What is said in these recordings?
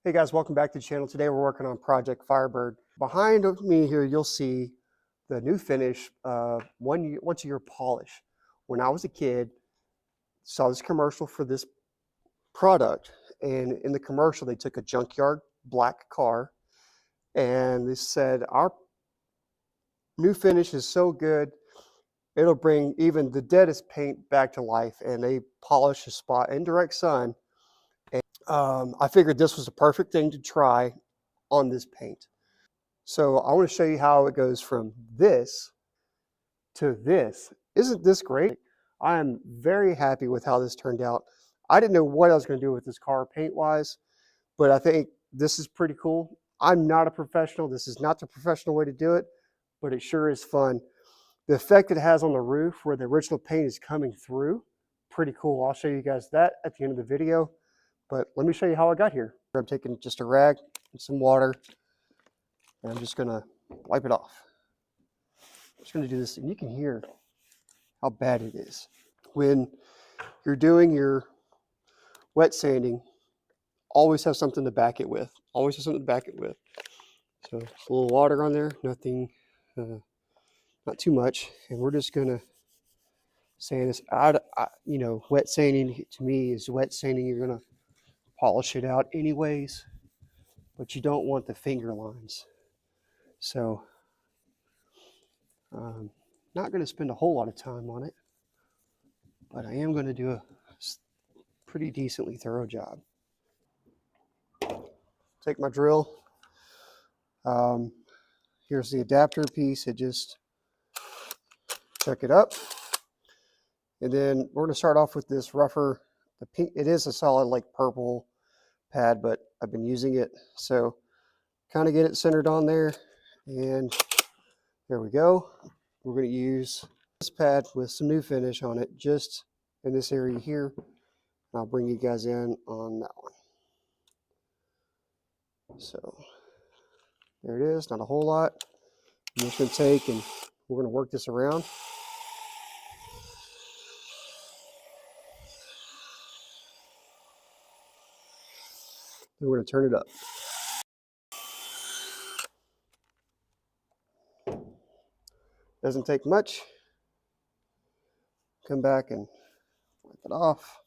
Hey guys, welcome back to the channel. Today we're working on Project Firebird. Behind me here, you'll see the new finish, once a year polish. When I was a kid, saw this commercial for this product, and in the commercial they took a junkyard black car and they said, our new finish is so good, it'll bring even the deadest paint back to life. And they polished a spot in direct sun. I figured this was the perfect thing to try on this paint. So I want to show you how it goes from this to this. Isn't this great? I am very happy with how this turned out. I didn't know what I was going to do with this car paint wise, but I think this is pretty cool. I'm not a professional. This is not the professional way to do it, but it sure is fun. The effect it has on the roof where the original paint is coming through, pretty cool. I'll show you guys that at the end of the video. But let me show you how I got here. I'm taking just a rag and some water, and I'm just gonna wipe it off. I'm just gonna do this, and you can hear how bad it is. When you're doing your wet sanding, always have something to back it with. Always have something to back it with. So a little water on there, nothing, not too much, and we're just gonna sand this out. Wet sanding to me is wet sanding. You're gonna polish it out anyways, but you don't want the finger lines. So not going to spend a whole lot of time on it, but I am going to do a pretty decently thorough job. Take my drill. Here's the adapter piece. It just check it up, and then we're going to start off with this rougher. The pink, it is a solid like purple pad, but I've been using it, so kind of get it centered on there, and there we go. We're going to use this pad with some new finish on it just in this area here. I'll bring you guys in on that one. So there it is, not a whole lot. I'm just going to take and we're going to work this around. Then we're going to turn it up. Doesn't take much. Come back and wipe it off.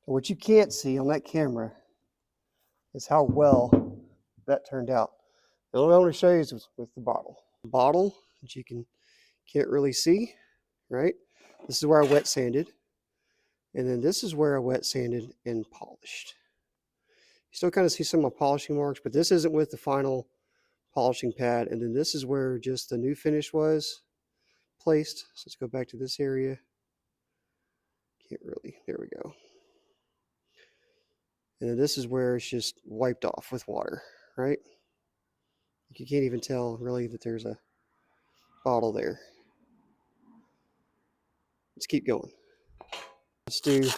And what you can't see on that camera is how well that turned out. The only way I want to show you is with the bottle. The bottle that you can't really see, right? This is where I wet sanded. And then this is where I wet sanded and polished. You still kind of see some of my polishing marks, but this isn't with the final polishing pad. And then this is where just the new finish was placed. So let's go back to this area. Can't really, there we go. And then this is where it's just wiped off with water, right? You can't even tell really that there's a bottle there. Let's keep going. Let's do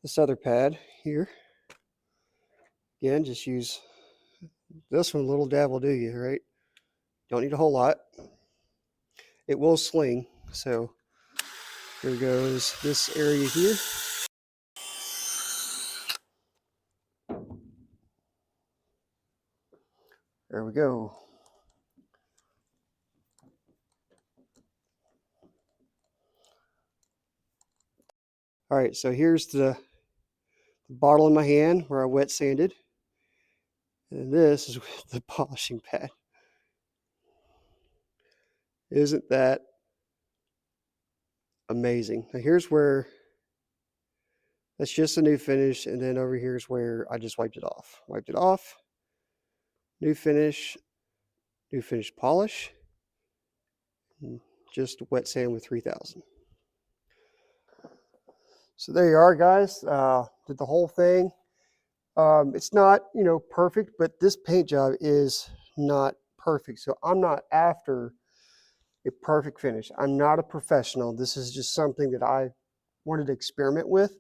this other pad here. Again, just use this one, little dab will do you, right? Don't need a whole lot. It will sling, so here goes this area here. There we go. All right, so here's the bottle in my hand where I wet sanded. And this is with the polishing pad. Isn't that amazing? Now here's where, that's just a new finish, and then over here is where I just wiped it off. Wiped it off. New finish polish. Just wet sand with 3000. So there you are, guys. Did the whole thing. It's not, perfect, but this paint job is not perfect. So I'm not after a perfect finish. I'm not a professional. This is just something that I wanted to experiment with,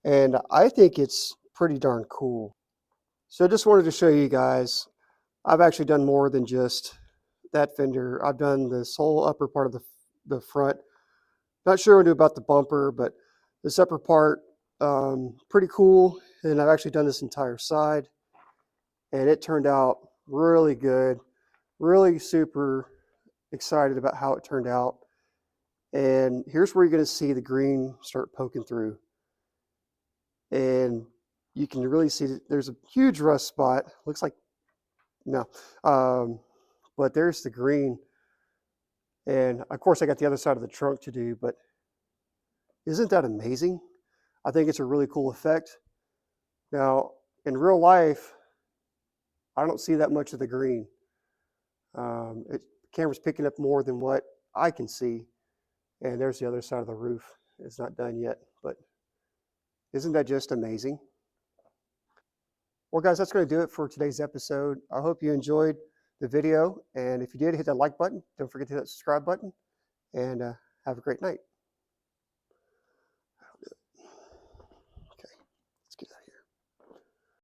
and I think it's pretty darn cool. So I just wanted to show you guys, I've actually done more than just that fender. I've done this whole upper part of the front. Not sure what to do about the bumper, but this upper part, Pretty cool. And I've actually done this entire side, and it turned out really good. Really super excited about how it turned out. And here's where you're going to see the green start poking through. And you can really see that there's a huge rust spot. Looks like, no. But there's the green. And of course, I got the other side of the trunk to do, but isn't that amazing? I think it's a really cool effect. Now, in real life, I don't see that much of the green. The camera's picking up more than what I can see. And there's the other side of the roof. It's not done yet, but isn't that just amazing? Well, guys, that's going to do it for today's episode. I hope you enjoyed the video. And if you did, hit that like button. Don't forget to hit that subscribe button. And have a great night.